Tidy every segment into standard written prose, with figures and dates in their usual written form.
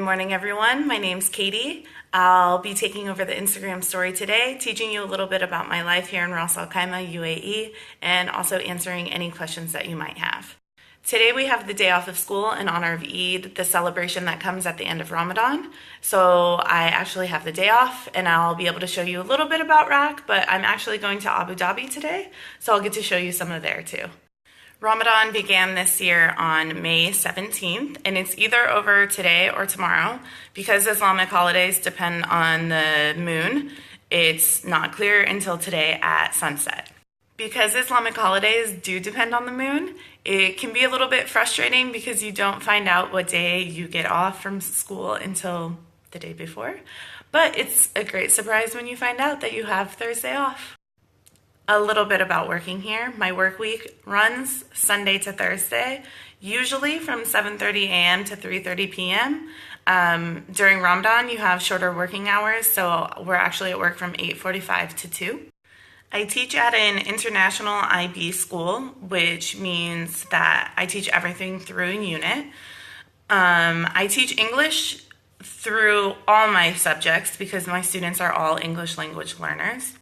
morning, everyone. My name's Katie. I'll be taking over the Instagram story today, teaching you a little bit about my life here in Ras al Khaimah, UAE, and also answering any questions that you might have. Today we have the day off of school in honor of Eid, the celebration that comes at the end of Ramadan. So I actually have the day off and I'll be able to show you a little bit about RAC, but I'm actually going to Abu Dhabi today, so I'll get to show you some of there too. Ramadan began this year on May 17th, and it's either over today or tomorrow. Because Islamic holidays depend on the moon, it's not clear until today at sunset. Because Islamic holidays do depend on the moon, it can be a little bit frustrating because you don't find out what day you get off from school until the day before. But it's a great surprise when you find out that you have Thursday off. A little bit about working here. My work week runs Sunday to Thursday, usually from 7:30 a.m. to 3:30 p.m. During Ramadan, you have shorter working hours, so we're actually at work from 8:45 to 2. I teach at an international IB school, which means that I teach everything through a unit. I teach English through all my subjects because my students are all English language learners.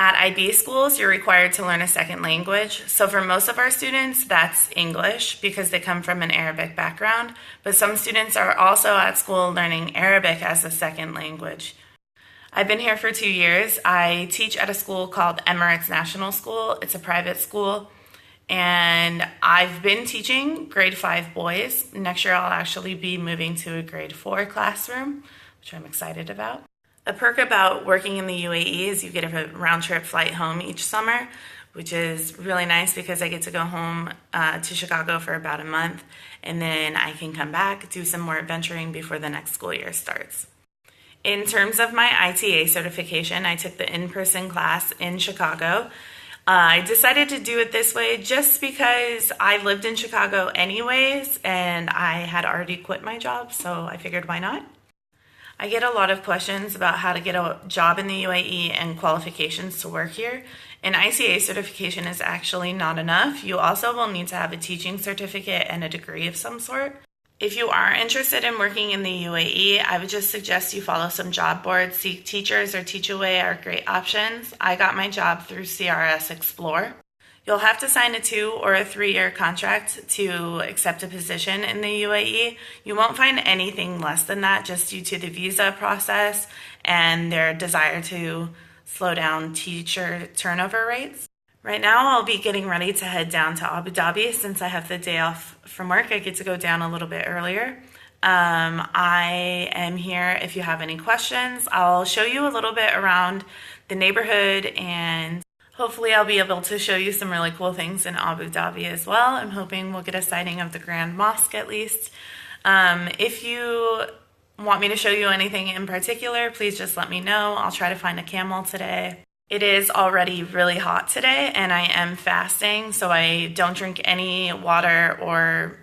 At IB schools, you're required to learn a second language. So for most of our students, that's English because they come from an Arabic background. But some students are also at school learning Arabic as a second language. I've been here for 2 years. I teach at a school called Emirates National School. It's a private school. And I've been teaching grade 5 boys. Next year, I'll actually be moving to a grade 4 classroom, which I'm excited about. A perk about working in the UAE is you get a round-trip flight home each summer, which is really nice because I get to go home to Chicago for about a month, and then I can come back, do some more adventuring before the next school year starts. In terms of my ITA certification, I took the in-person class in Chicago. I decided to do it this way just because I lived in Chicago anyways, and I had already quit my job, so I figured why not? I get a lot of questions about how to get a job in the UAE and qualifications to work here. An ITA certification is actually not enough. You also will need to have a teaching certificate and a degree of some sort. If you are interested in working in the UAE, I would just suggest you follow some job boards. Seek Teachers or Teach U.A.E are great options. I got my job through CRS Explore. You'll have to sign a 2 or a 3-year contract to accept a position in the UAE. You won't find anything less than that just due to the visa process and their desire to slow down teacher turnover rates. Right now, I'll be getting ready to head down to Abu Dhabi. Since I have the day off from work, I get to go down a little bit earlier. I am here if you have any questions. I'll show you a little bit around the neighborhood, and hopefully I'll be able to show you some really cool things in Abu Dhabi as well. I'm hoping we'll get a sighting of the Grand Mosque at least. If you want me to show you anything in particular, please just let me know. I'll try to find a camel today. It is already really hot today, and I am fasting, so I don't drink any water or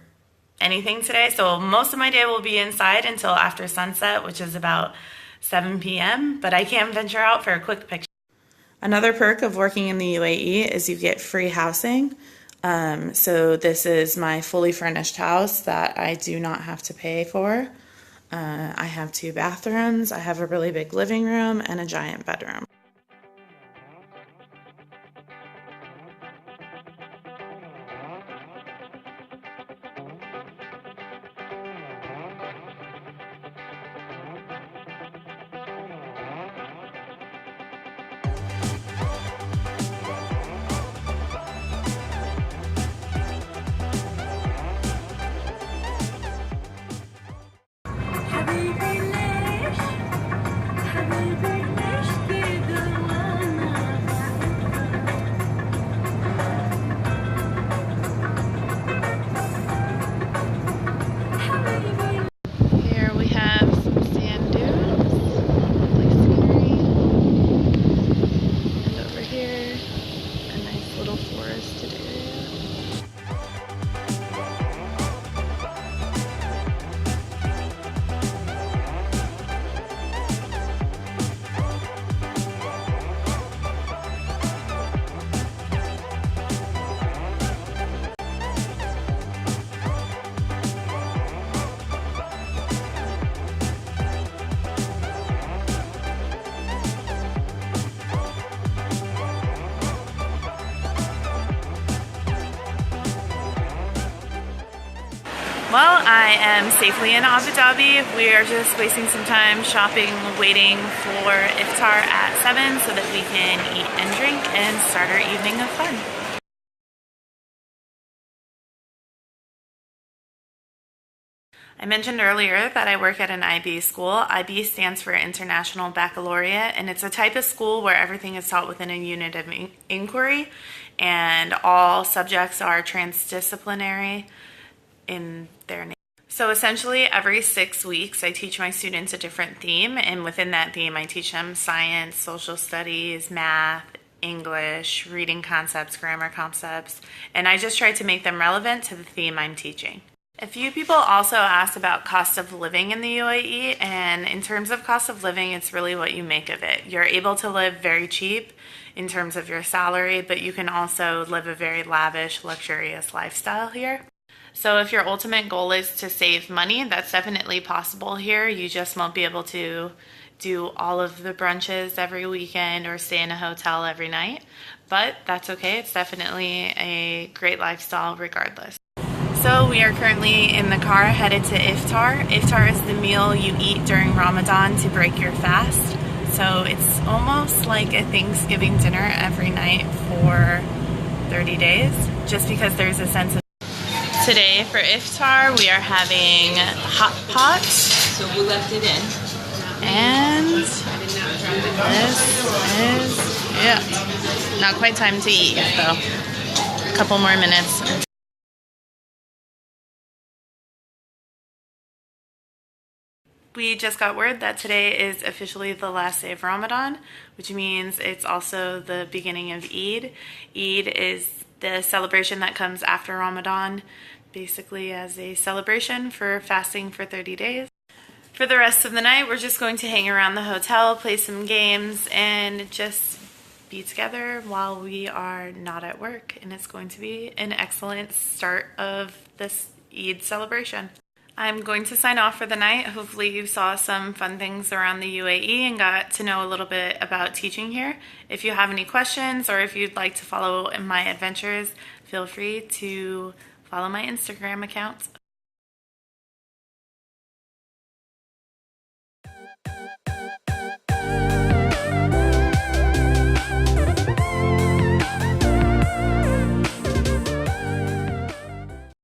anything today. So most of my day will be inside until after sunset, which is about 7 p.m., but I can venture out for a quick picture. Another perk of working in the UAE is you get free housing. So this is my fully furnished house that I do not have to pay for. I have 2 bathrooms, I have a really big living room, and a giant bedroom. حبيبي ليش Well, I am safely in Abu Dhabi. We are just wasting some time shopping, waiting for iftar at 7 so that we can eat and drink and start our evening of fun. I mentioned earlier that I work at an IB school. IB stands for International Baccalaureate, and it's a type of school where everything is taught within a unit of inquiry, and all subjects are transdisciplinary in their name. So essentially, every 6 weeks, I teach my students a different theme, and within that theme, I teach them science, social studies, math, English, reading concepts, grammar concepts, and I just try to make them relevant to the theme I'm teaching. A few people also asked about cost of living in the UAE, and in terms of cost of living, it's really what you make of it. You're able to live very cheap in terms of your salary, but you can also live a very lavish, luxurious lifestyle here. So if your ultimate goal is to save money, that's definitely possible here. You just won't be able to do all of the brunches every weekend or stay in a hotel every night, but that's okay. It's definitely a great lifestyle regardless. So we are currently in the car headed to iftar. Iftar is the meal you eat during Ramadan to break your fast. So it's almost like a Thanksgiving dinner every night for 30 days, just because there's a sense of... Today for iftar we are having hot pot. So we left it in. And this is it. Not quite time to eat yet though. A couple more minutes. We just got word that today is officially the last day of Ramadan, which means it's also the beginning of Eid. Eid is the celebration that comes after Ramadan, basically as a celebration for fasting for 30 days. For the rest of the night, we're just going to hang around the hotel, play some games, and just be together while we are not at work. And it's going to be an excellent start of this Eid celebration. I'm going to sign off for the night. Hopefully you saw some fun things around the UAE and got to know a little bit about teaching here. If you have any questions or if you'd like to follow my adventures, feel free to follow my Instagram account.